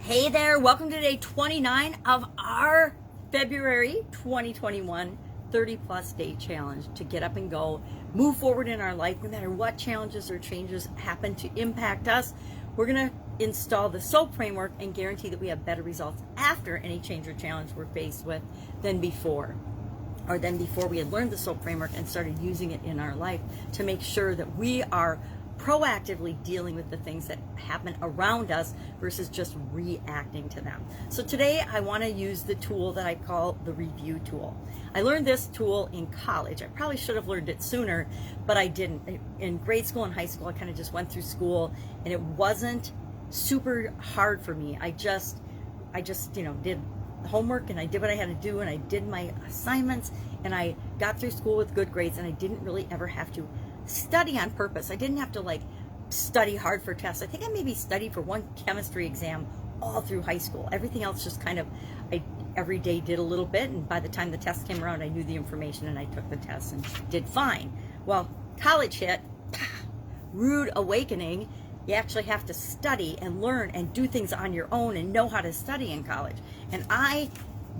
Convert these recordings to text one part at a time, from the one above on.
Hey there, welcome to day 29 of our February 2021 30 plus day challenge to get up and go, move forward in our life no matter what challenges or changes happen to impact us. We're going to install the SOAP framework and guarantee that we have better results after any change or challenge we're faced with than before. Or than before we had learned the SOAP framework and started using it in our life to make sure that we are proactively dealing with the things that happen around us versus just reacting to them. So today I want to use the tool that I call the review tool. I learned this tool in college. I probably should have learned it sooner, but I didn't. In grade school and high school, I kind of just went through school and it wasn't super hard for me. I just did homework and I did what I had to do and I did my assignments and I got through school with good grades and I didn't really ever have to study on purpose. I didn't have to study hard for tests. I think I maybe studied for one chemistry exam all through high school. Everything else just kind of, I every day did a little bit, and by the time the test came around, I knew the information and I took the test and did fine. Well, college hit, rude awakening. You actually have to study and learn and do things on your own and know how to study in college. And I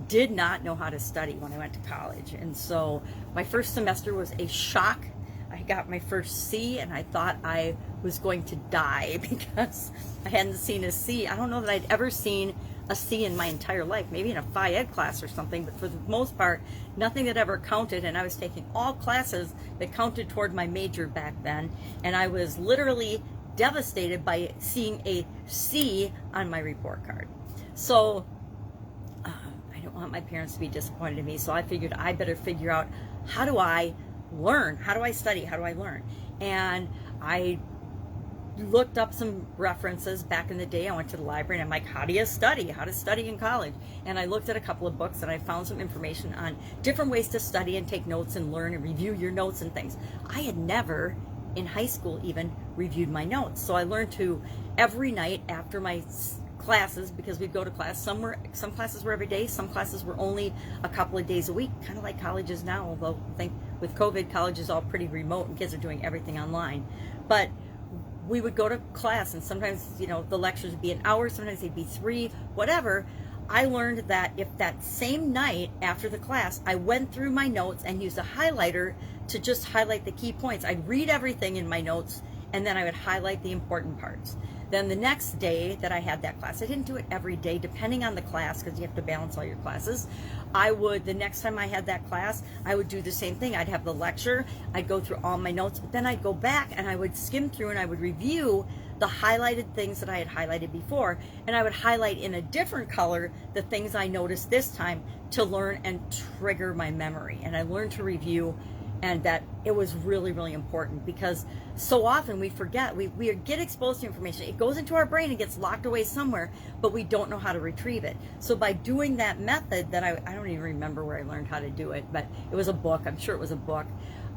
did not know how to study when I went to college. And so my first semester was a shock. I got my first C and I thought I was going to die because I hadn't seen a C. I don't know that I'd ever seen a C in my entire life, maybe in a Phi Ed class or something, but for the most part, nothing that ever counted, and I was taking all classes that counted toward my major back then, and I was literally devastated by seeing a C on my report card. So I don't want my parents to be disappointed in me, so I figured I better figure out, how do I learn? How do I study? How do I learn? And I looked up some references back in the day. I went to the library and I'm like, how do you study? How to study in college? And I looked at a couple of books and I found some information on different ways to study and take notes and learn and review your notes and things. I had never in high school even reviewed my notes. So I learned to every night after my classes, because we'd go to class, some classes were every day, some classes were only a couple of days a week, kind of like college is now, although I think with COVID, college is all pretty remote and kids are doing everything online. But we would go to class and sometimes, the lectures would be an hour, sometimes they'd be 3, whatever. I learned that if that same night after the class, I went through my notes and used a highlighter to just highlight the key points. I'd read everything in my notes and then I would highlight the important parts. Then the next day that I had that class, I didn't do it every day, depending on the class, because you have to balance all your classes. The next time I had that class, I would do the same thing. I'd have the lecture, I'd go through all my notes, but then I'd go back and I would skim through and I would review the highlighted things that I had highlighted before, and I would highlight in a different color the things I noticed this time to learn and trigger my memory. And I learned to review, and that it was really, really important, because so often we forget, we get exposed to information, it goes into our brain and gets locked away somewhere, but we don't know how to retrieve it. So by doing that method that I don't even remember where I learned how to do it, but it was a book, I'm sure it was a book,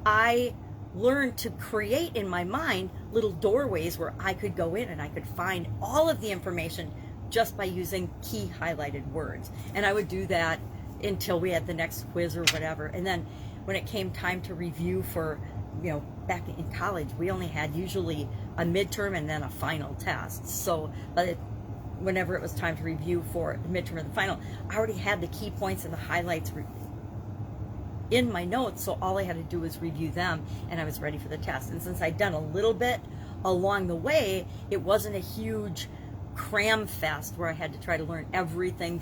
I learned to create in my mind little doorways where I could go in and I could find all of the information just by using key highlighted words. And I would do that until we had the next quiz or whatever. And then when it came time to review for, back in college, we only had usually a midterm and then a final test. So whenever it was time to review for the midterm or the final, I already had the key points and the highlights in my notes, so all I had to do was review them and I was ready for the test. And since I'd done a little bit along the way, it wasn't a huge cram fest where I had to try to learn everything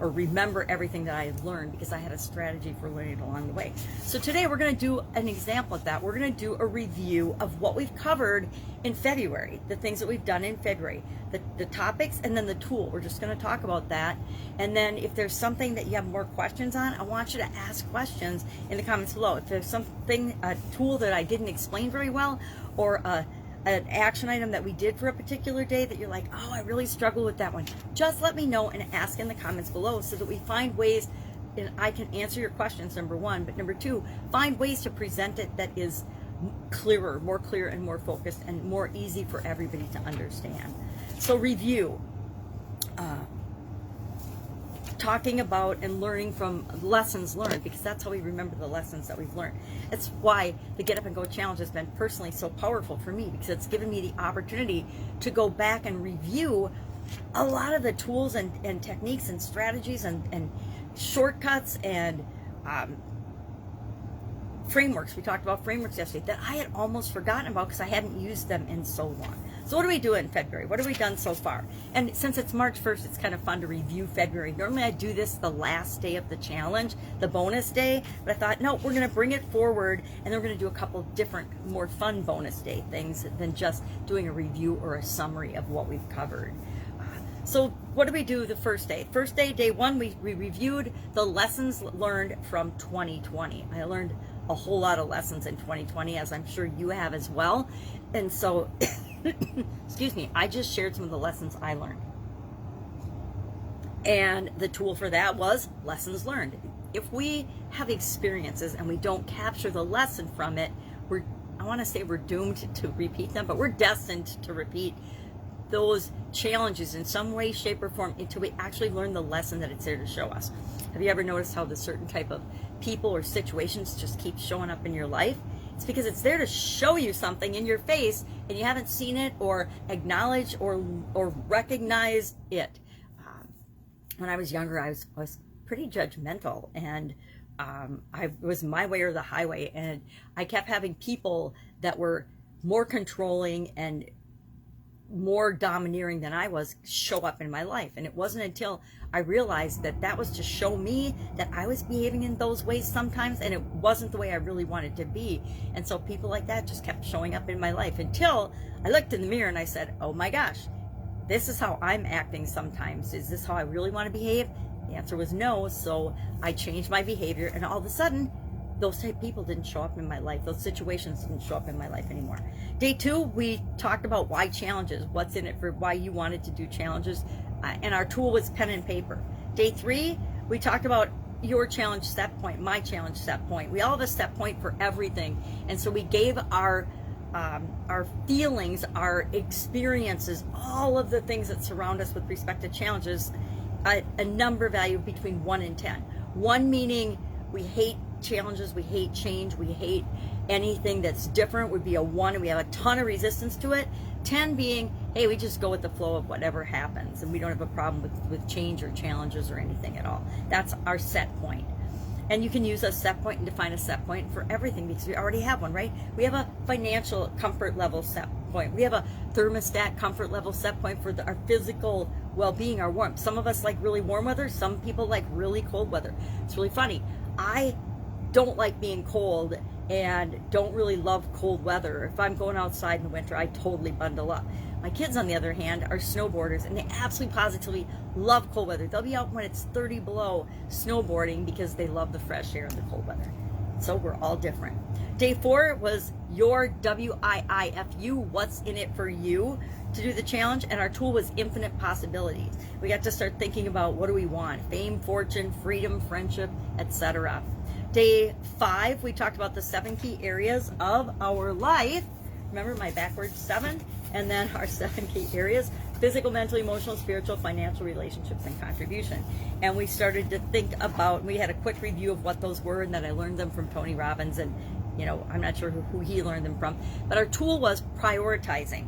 or remember everything that I had learned, because I had a strategy for learning it along the way. So today we're going to do an example of that. We're going to do a review of what we've covered in February, the things that we've done in February, the topics, and then the tool. We're just going to talk about that. And then if there's something that you have more questions on, I want you to ask questions in the comments below. If there's something, a tool that I didn't explain very well, or an action item that we did for a particular day that you're like, oh, I really struggle with that one, just let me know and ask in the comments below so that we find ways, and I can answer your questions, number one, but number two, find ways to present it that is clearer, more clear and more focused and more easy for everybody to understand. So review. Talking about and learning from lessons learned, because that's how we remember the lessons that we've learned. That's why the Get Up and Go Challenge has been personally so powerful for me, because it's given me the opportunity to go back and review a lot of the tools and techniques and strategies and shortcuts and frameworks. We talked about frameworks yesterday that I had almost forgotten about because I hadn't used them in so long. So what do we do in February? What have we done so far? And since it's March 1st, it's kind of fun to review February. Normally I do this the last day of the challenge, the bonus day, but I thought, no, we're going to bring it forward, and then we're going to do a couple different, more fun bonus day things than just doing a review or a summary of what we've covered. So what did we do the first day? First day, day one, we reviewed the lessons learned from 2020. I learned a whole lot of lessons in 2020, as I'm sure you have as well. And so, excuse me, I just shared some of the lessons I learned. And the tool for that was lessons learned. If we have experiences and we don't capture the lesson from it, I want to say we're doomed to repeat them, but we're destined to repeat those challenges in some way, shape, or form until we actually learn the lesson that it's there to show us. Have you ever noticed how the certain type of people or situations just keep showing up in your life? It's because it's there to show you something in your face and you haven't seen it or acknowledged or recognized it. When I was younger, I was pretty judgmental, and I was my way or the highway, and I kept having people that were more controlling and more domineering than I was show up in my life. And it wasn't until I realized that that was to show me that I was behaving in those ways sometimes, and it wasn't the way I really wanted to be. And so people like that just kept showing up in my life until I looked in the mirror and I said, oh my gosh, this is how I'm acting sometimes. Is this how I really want to behave? The answer was no. So I changed my behavior, and all of a sudden those type of people didn't show up in my life. Those situations didn't show up in my life anymore. Day two, we talked about why challenges, what's in it for why you wanted to do challenges. And our tool was pen and paper. Day three, we talked about your challenge set point, my challenge set point. We all have a set point for everything. And so we gave our feelings, our experiences, all of the things that surround us with respect to challenges, a number value between 1 and 10. 1 meaning we hate challenges, we hate change, we hate anything that's different, would be a 1, and we have a ton of resistance to it. 10 being, hey, we just go with the flow of whatever happens, and we don't have a problem with change or challenges or anything at all. That's our set point. And you can use a set point and define a set point for everything because we already have one, right? We have a financial comfort level set point. We have a thermostat comfort level set point for our physical well-being, our warmth. Some of us like really warm weather. Some people like really cold weather. It's really funny. I don't like being cold and don't really love cold weather. If I'm going outside in the winter, I totally bundle up. My kids, on the other hand, are snowboarders, and they absolutely positively love cold weather. They'll be out when it's 30 below snowboarding because they love the fresh air and the cold weather. So we're all different. Day 4 was your WIIFU, what's in it for you, to do the challenge, and our tool was infinite possibilities. We got to start thinking about what do we want: fame, fortune, freedom, friendship, etc. Day 5, we talked about the 7 key areas of our life. Remember my backwards 7? And then our 7 key areas: physical, mental, emotional, spiritual, financial, relationships, and contribution. And we started to think about, we had a quick review of what those were, and then I learned them from Tony Robbins, and I'm not sure who he learned them from. But our tool was prioritizing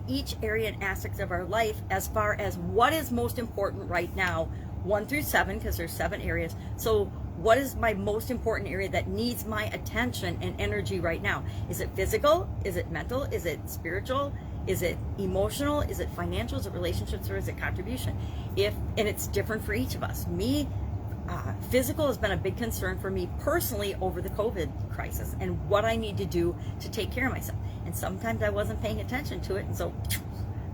each area and aspect of our life as far as what is most important right now, 1 through 7, because there's 7 areas. So what is my most important area that needs my attention and energy right now? Is it physical? Is it mental? Is it spiritual? Is it emotional? Is it financial? Is it relationships? Or is it contribution? And it's different for each of us. Physical has been a big concern for me personally over the COVID crisis and what I need to do to take care of myself. And sometimes I wasn't paying attention to it, and so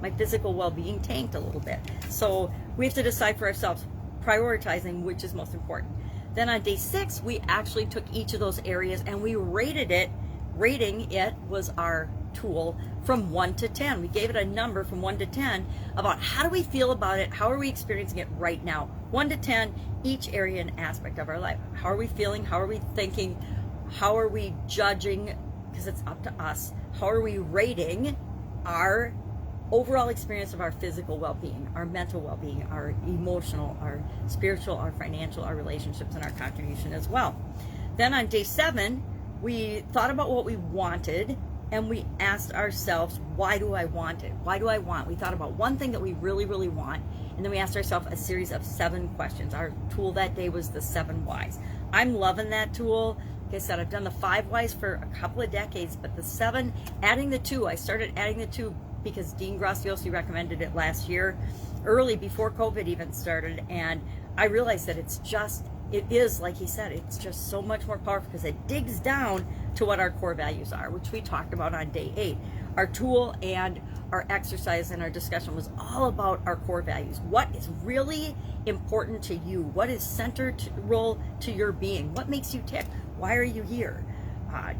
my physical well-being tanked a little bit. So we have to decide for ourselves, prioritizing which is most important. Then on day 6, we actually took each of those areas and we rated it. Rating it was our tool from 1 to 10. We gave it a number from 1 to 10 about how do we feel about it, how are we experiencing it right now. 1 to 10, each area and aspect of our life. How are we feeling? How are we thinking? How are we judging? Because it's up to us. How are we rating our overall experience of our physical well-being, our mental well-being, our emotional, our spiritual, our financial, our relationships, and our contribution as well. Then on day 7, we thought about what we wanted and we asked ourselves, why do I want it? Why do I want? We thought about one thing that we really, really want, and then we asked ourselves a series of 7 questions. Our tool that day was the 7 whys. I'm loving that tool. Like I said, I've done the 5 whys for a couple of decades, but the 7, adding the 2, I started adding the 2 because Dean Graciosi recommended it last year, early before COVID even started, and I realized that it is, like he said, it's just so much more powerful because it digs down to what our core values are, which we talked about on day 8. Our tool and our exercise and our discussion was all about our core values. What is really important to you? What is central to your being? What makes you tick? Why are you here?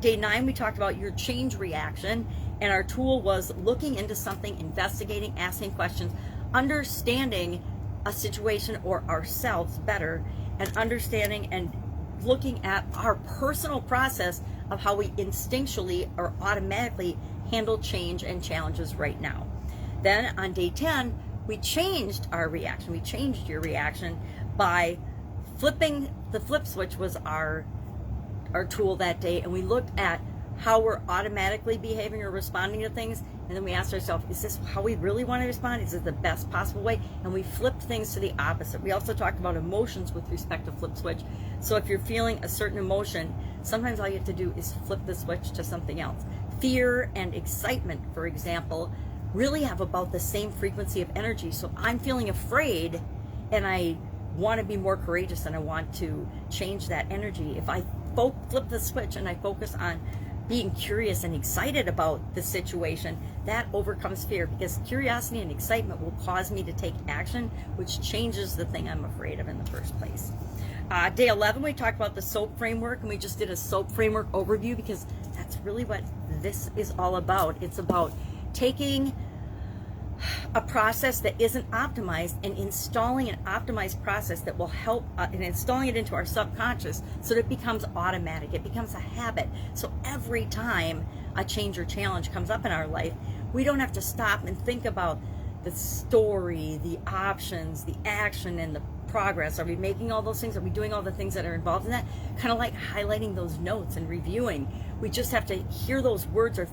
Day 9, we talked about your change reaction, and our tool was looking into something, investigating, asking questions, understanding a situation or ourselves better, and understanding and looking at our personal process of how we instinctually or automatically handle change and challenges right now. Then on day 10, we changed our reaction. We changed your reaction by flipping the flip switch was our tool that day, and we looked at how we're automatically behaving or responding to things, and then we asked ourselves, is this how we really want to respond? Is it the best possible way? And we flipped things to the opposite. We also talked about emotions with respect to flip switch. So if you're feeling a certain emotion, sometimes all you have to do is flip the switch to something else. Fear and excitement, for example, really have about the same frequency of energy. So I'm feeling afraid and I want to be more courageous and I want to change that energy. If I flip the switch and I focus on being curious and excited about the situation, that overcomes fear, because curiosity and excitement will cause me to take action, which changes the thing I'm afraid of in the first place. Day 11, we talked about the SOAP framework, and we just did a SOAP framework overview because that's really what this is all about. It's about taking a process that isn't optimized and installing an optimized process that will help and installing it into our subconscious so that it becomes automatic. It becomes a habit. So every time a change or challenge comes up in our life, we don't have to stop and think about the story, the options, the action, and the progress. Are we making all those things? Are we doing all the things that are involved in that? Kind of like highlighting those notes and reviewing. We just have to hear those words or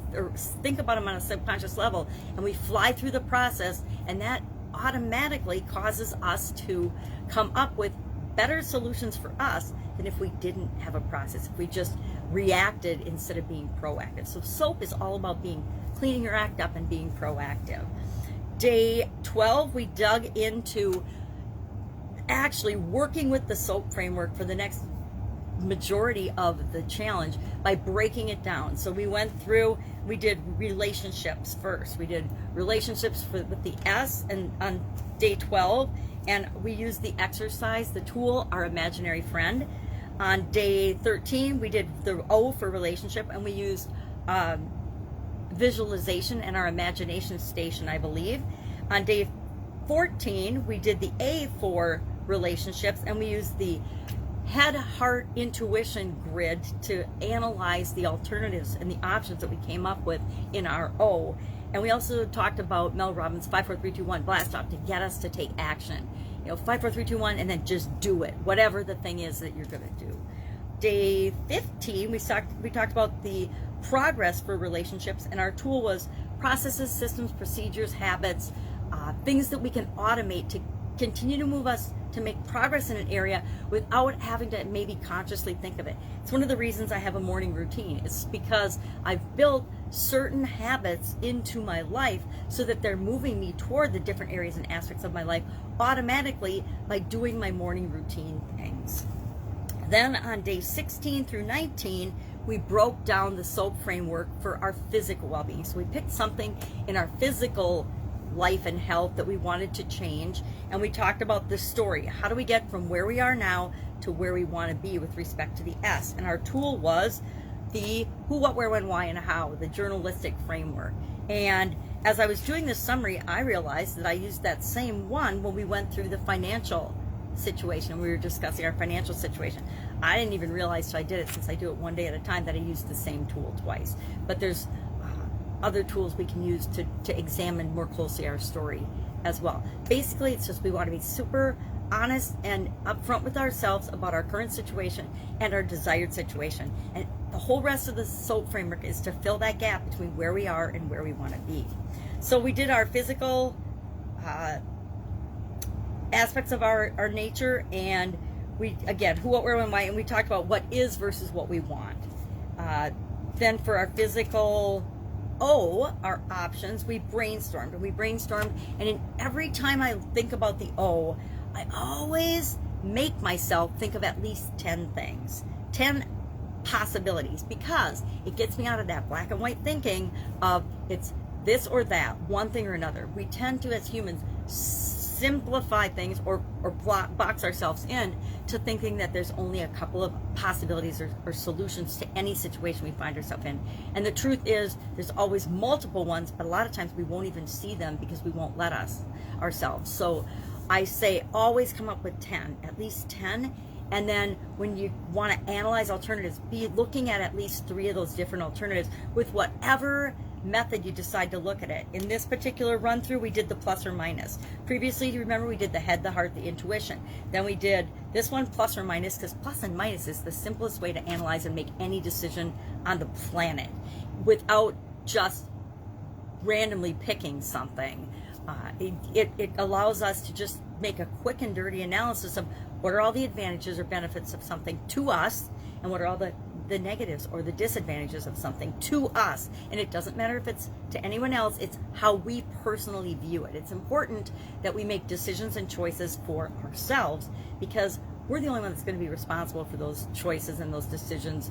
think about them on a subconscious level, and we fly through the process, and that automatically causes us to come up with better solutions for us than if we didn't have a process, if we just reacted instead of being proactive. So SOAP is all about cleaning your act up and being proactive. Day 12, we dug into actually working with the SOAP framework for the next majority of the challenge by breaking it down. So we went through, we did relationships first. We did relationships with the S and on day 12, and we used the exercise, the tool, our imaginary friend. On day 13, we did the O for relationship, and we used visualization and our imagination station, I believe. On day 14, we did the A for relationships, and we used the head, heart, intuition grid to analyze the alternatives and the options that we came up with in our O. And we also talked about Mel Robbins' 5, 4, 3, 2, 1 blast off to get us to take action. 5, 4, 3, 2, 1, and then just do it, whatever the thing is that you're going to do. Day 15, we talked about the progress for relationships, and our tool was processes, systems, procedures, habits, things that we can automate to continue to move us to make progress in an area without having to maybe consciously think of it. It's one of the reasons I have a morning routine. It's because I've built certain habits into my life so that they're moving me toward the different areas and aspects of my life automatically by doing my morning routine things. Then on day 16 through 19, we broke down the SOAP framework for our physical well-being. So we picked something in our physical life and health that we wanted to change, and we talked about the story. How do we get from where we are now to where we want to be with respect to the S? And our tool was the who, what, where, when, why, and how, the journalistic framework. And as I was doing this summary, I realized that I used that same one when we went through the financial situation. We were discussing our financial situation. I didn't even realize till I did it, since I do it one day at a time, that I used the same tool twice. But there's other tools we can use to examine more closely our story as well. Basically, it's just we want to be super honest and upfront with ourselves about our current situation and our desired situation. And the whole rest of the SOAP framework is to fill that gap between where we are and where we want to be. So we did our physical aspects of our nature, and we, again, who, what, where, when, why, and we talked about what is versus what we want. Then for our physical our options, we brainstormed, and in every time I think about the I always make myself think of at least 10 things, 10 possibilities, because it gets me out of that black and white thinking of it's this or that, one thing or another. We tend to, as humans, simplify things or box ourselves in to thinking that there's only a couple of possibilities or solutions to any situation we find ourselves in. And the truth is there's always multiple ones, but a lot of times we won't even see them because we won't let ourselves. So I say always come up with 10, at least 10. And then when you want to analyze alternatives, be looking at least 3 of those different alternatives with whatever method you decide to look at it. In this particular run through, we did the plus or minus. Previously, do you remember, we did the head, the heart, the intuition. Then we did this one, plus or minus, because plus and minus is the simplest way to analyze and make any decision on the planet without just randomly picking something. It allows us to just make a quick and dirty analysis of what are all the advantages or benefits of something to us, and what are all the negatives or the disadvantages of something to us. And it doesn't matter if it's to anyone else, it's how we personally view it. It's important that we make decisions and choices for ourselves, because we're the only one that's going to be responsible for those choices and those decisions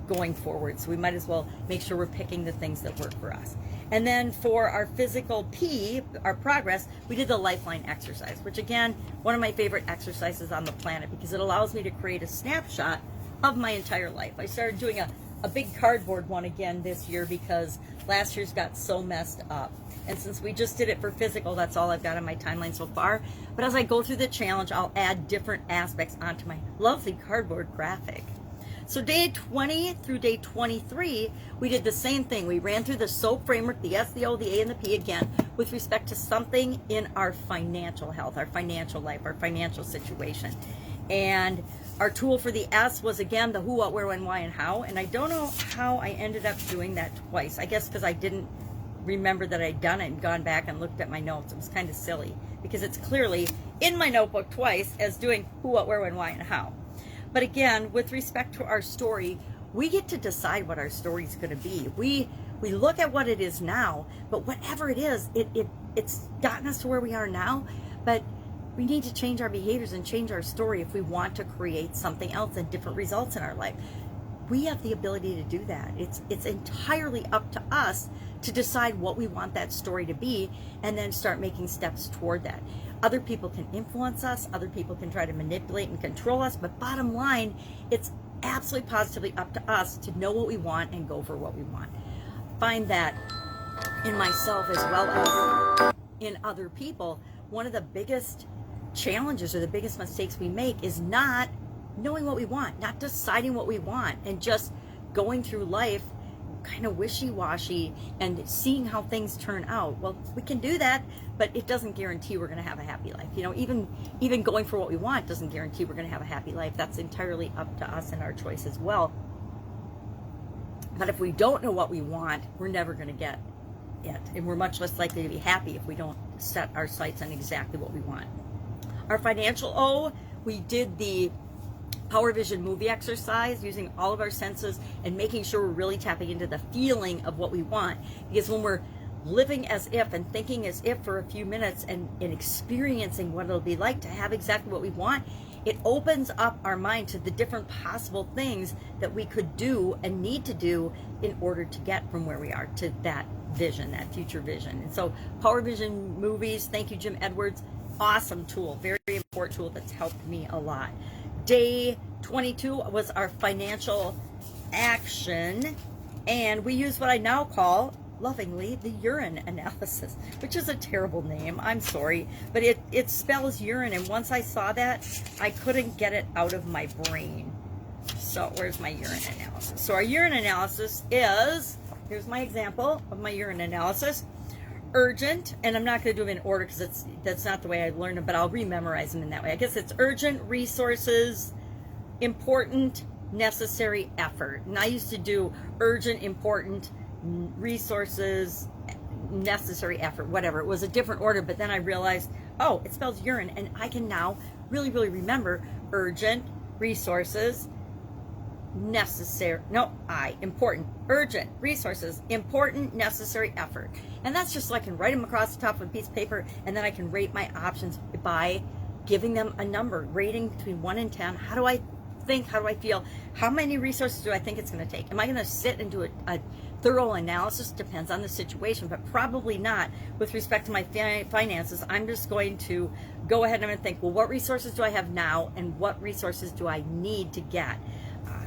going forward. So we might as well make sure we're picking the things that work for us. And then for our physical P, our progress, we did the lifeline exercise, which again, one of my favorite exercises on the planet, because it allows me to create a snapshot of my entire life. I started doing a big cardboard one again this year because last year's got so messed up. And since we just did it for physical, that's all I've got on my timeline so far. But as I go through the challenge, I'll add different aspects onto my lovely cardboard graphic. So day 20 through day 23, we did the same thing. We ran through the SOAP framework, the S, the O, the A, and the P again, with respect to something in our financial health, our financial life, our financial situation. And our tool for the S was, again, the who, what, where, when, why, and how. And I don't know how I ended up doing that twice. I guess because I didn't remember that I'd done it and gone back and looked at my notes. It was kind of silly because it's clearly in my notebook twice as doing who, what, where, when, why, and how. But again, with respect to our story, we get to decide what our story is going to be. We look at what it is now, but whatever it is, it's gotten us to where we are now. But we need to change our behaviors and change our story if we want to create something else and different results in our life. We have the ability to do that. It's entirely up to us to decide what we want that story to be and then start making steps toward that. Other people can influence us, other people can try to manipulate and control us, but bottom line, it's absolutely positively up to us to know what we want and go for what we want. Find that in myself as well as in other people. One of the biggest challenges or the biggest mistakes we make is not knowing what we want, not deciding what we want, and just going through life kind of wishy-washy and seeing how things turn out. Well, we can do that, but it doesn't guarantee we're going to have a happy life. You know, even going for what we want doesn't guarantee we're going to have a happy life. That's entirely up to us and our choice as well. But if we don't know what we want, we're never going to get it, and we're much less likely to be happy if we don't set our sights on exactly what we want. Our financial O, we did the Power Vision movie exercise using all of our senses and making sure we're really tapping into the feeling of what we want. Because when we're living as if and thinking as if for a few minutes and experiencing what it'll be like to have exactly what we want, it opens up our mind to the different possible things that we could do and need to do in order to get from where we are to that vision, that future vision. And so Power Vision movies, thank you, Jim Edwards, awesome tool, very important tool that's helped me a lot. Day 22 was our financial action, and we use what I now call, lovingly, the urine analysis, which is a terrible name. I'm sorry, but it spells urine, and once I saw that, I couldn't get it out of my brain. So where's my urine analysis? So our urine analysis is, here's my example of my urine analysis. Urgent, and I'm not going to do them in order because that's not the way I learned them, but I'll rememorize them in that way. I guess it's urgent, resources, important, necessary effort. And I used to do urgent, important, resources, necessary effort, whatever. It was a different order, but then I realized, oh, it spells urine, and I can now really, really remember urgent, resources, necessary, important, urgent, resources, important, necessary, effort. And that's just so I can write them across the top of a piece of paper, and then I can rate my options by giving them a number, rating between 1 and 10. How do I think? How do I feel? How many resources do I think it's going to take? Am I going to sit and do a thorough analysis? Depends on the situation, but probably not with respect to my finances. I'm just going to go ahead and think, well, what resources do I have now, and what resources do I need to get?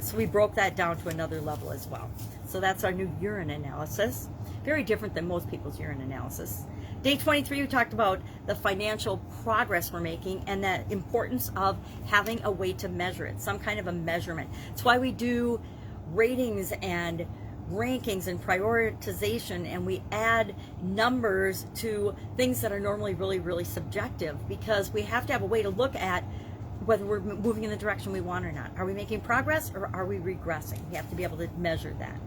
So we broke that down to another level as well. So that's our new urine analysis. Very different than most people's urine analysis. Day 23, we talked about the financial progress we're making and the importance of having a way to measure it, some kind of a measurement. It's why we do ratings and rankings and prioritization, and we add numbers to things that are normally really, really subjective, because we have to have a way to look at whether we're moving in the direction we want or not. Are we making progress, or are we regressing? We have to be able to measure that.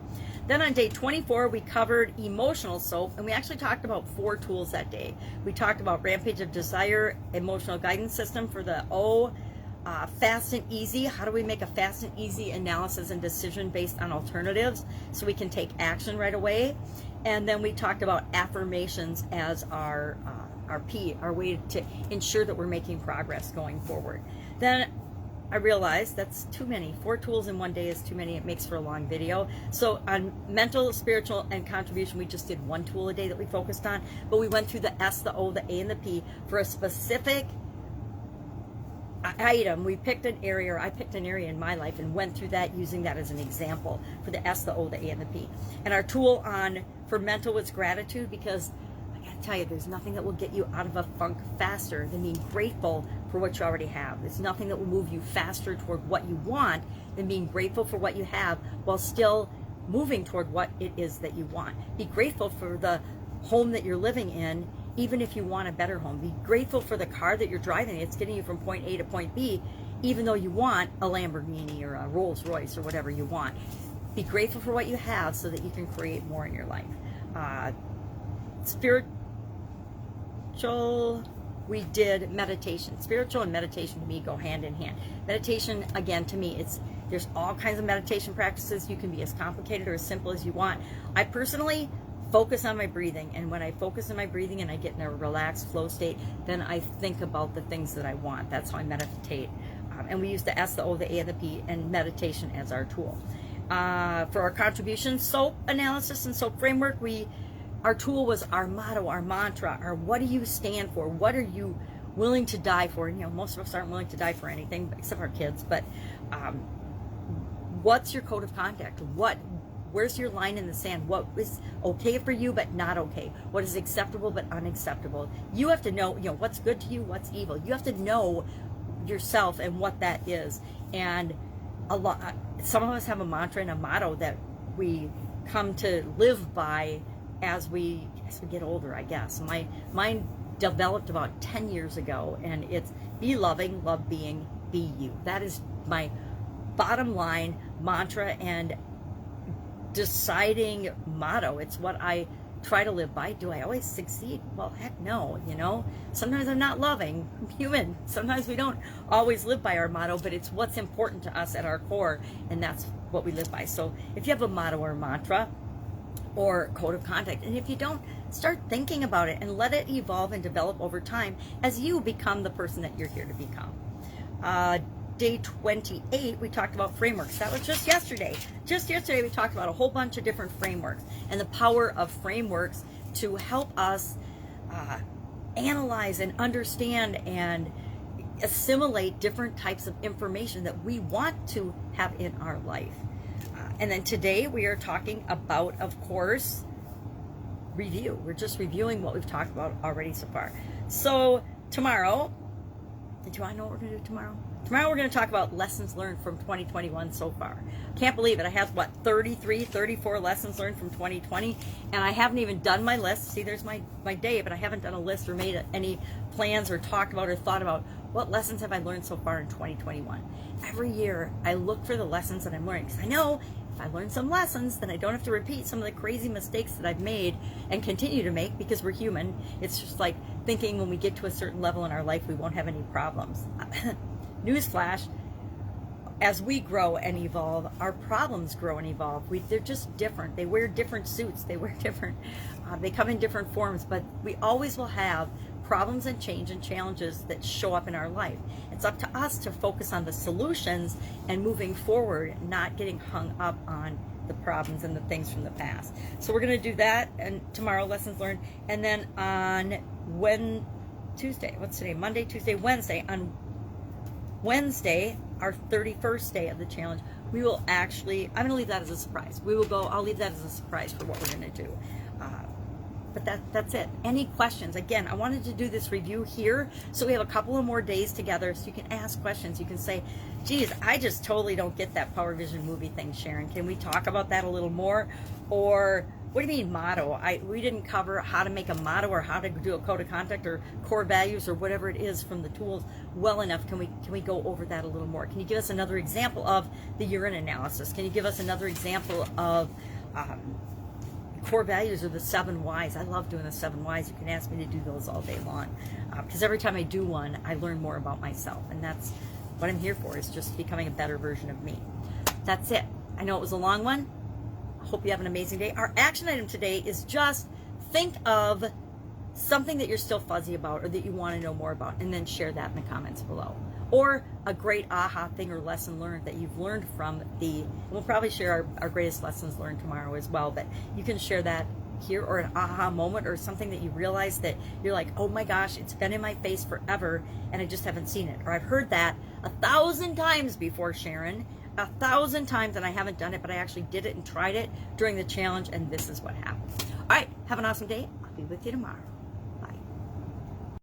Then on day 24, we covered emotional SOAP, and we actually talked about 4 tools that day. We talked about Rampage of Desire, emotional guidance system for the O, fast and easy. How do we make a fast and easy analysis and decision based on alternatives so we can take action right away? And then we talked about affirmations as our P, our way to ensure that we're making progress going forward. Then I realized that's too many. 4 tools in one day is too many. It makes for a long video. So on mental, spiritual, and contribution, we just did 1 tool a day that we focused on, but we went through the S, the O, the A, and the P for a specific item. We picked an area, or I picked an area in my life and went through that, using that as an example for the S, the O, the A, and the P. And our tool for mental was gratitude, because I gotta tell you, there's nothing that will get you out of a funk faster than being grateful for what you already have. There's nothing that will move you faster toward what you want than being grateful for what you have while still moving toward what it is that you want. Be grateful for the home that you're living in, even if you want a better home. Be grateful for the car that you're driving. It's getting you from point A to point B, even though you want a Lamborghini or a Rolls Royce or whatever you want. Be grateful for what you have so that you can create more in your life. Spiritual, we did meditation. Spiritual and meditation to me go hand in hand. Meditation, again, to me, there's all kinds of meditation practices. You can be as complicated or as simple as you want. I personally focus on my breathing, and when I focus on my breathing and I get in a relaxed flow state, then I think about the things that I want. That's how I meditate. And we use the S, the O, the A, and the P, and meditation as our tool. For our contribution, SOAP analysis and SOAP framework, our tool was our motto, our mantra, our what do you stand for? What are you willing to die for? And, most of us aren't willing to die for anything except our kids, but what's your code of conduct? Where's your line in the sand? What is okay for you but not okay? What is acceptable but unacceptable? You have to know, what's good to you, what's evil. You have to know yourself and what that is. And some of us have a mantra and a motto that we come to live by as we get older, I guess. Mine developed about 10 years ago, and it's be loving, love being, be you. That is my bottom line mantra and deciding motto. It's what I try to live by. Do I always succeed? Well, heck no, Sometimes I'm not loving. I'm human. Sometimes we don't always live by our motto, but it's what's important to us at our core, and that's what we live by. So if you have a motto or mantra or code of conduct, and if you don't, start thinking about it and let it evolve and develop over time as you become the person that you're here to become. Day 28, we talked about frameworks. That was just yesterday. Just yesterday, we talked about a whole bunch of different frameworks and the power of frameworks to help us analyze and understand and assimilate different types of information that we want to have in our life. And then today, we are talking about, of course, review. We're just reviewing what we've talked about already so far. So tomorrow, do I know what we're going to do tomorrow? Tomorrow we're going to talk about lessons learned from 2021 so far. Can't believe it. I have, 34 lessons learned from 2020, and I haven't even done my list. See, there's my day, but I haven't done a list or made any plans or talked about or thought about what lessons have I learned so far in 2021? Every year, I look for the lessons that I'm learning, because I know if I learn some lessons, then I don't have to repeat some of the crazy mistakes that I've made and continue to make, because we're human. It's just like thinking when we get to a certain level in our life, we won't have any problems. Newsflash, as we grow and evolve, our problems grow and evolve. They're just different. They wear different suits. They wear different, they come in different forms, but we always will have problems and change and challenges that show up in our life. It's up to us to focus on the solutions and moving forward, not getting hung up on the problems and the things from the past. So we're going to do that, and tomorrow, lessons learned. And then on Tuesday, what's today? Monday, Tuesday, Wednesday. On Wednesday, our 31st day of the challenge, we will actually, I'm going to leave that as a surprise. I'll leave that as a surprise for what we're going to do. But that's it. Any questions? Again, I wanted to do this review here so we have a couple of more days together so you can ask questions. You can say, geez, I just totally don't get that Power Vision movie thing, Sharon. Can we talk about that a little more? Or what do you mean motto? We didn't cover how to make a motto or how to do a code of conduct or core values or whatever it is from the tools well enough. Can we go over that a little more? Can you give us another example of the urine analysis? Can you give us another example of core values or the 7 whys? I love doing the 7 whys. You can ask me to do those all day long, because every time I do one, I learn more about myself, and that's what I'm here for, is just becoming a better version of me. That's it. I know it was a long one. I hope you have an amazing day. Our action item today is just think of something that you're still fuzzy about or that you want to know more about, and then share that in the comments below. Or a great aha thing or lesson learned that you've learned from we'll probably share our greatest lessons learned tomorrow as well, but you can share that here, or an aha moment or something that you realize that you're like, oh my gosh, it's been in my face forever and I just haven't seen it. Or I've heard that 1,000 times before, Sharon, 1,000 times, and I haven't done it, but I actually did it and tried it during the challenge, and this is what happened. All right, have an awesome day. I'll be with you tomorrow.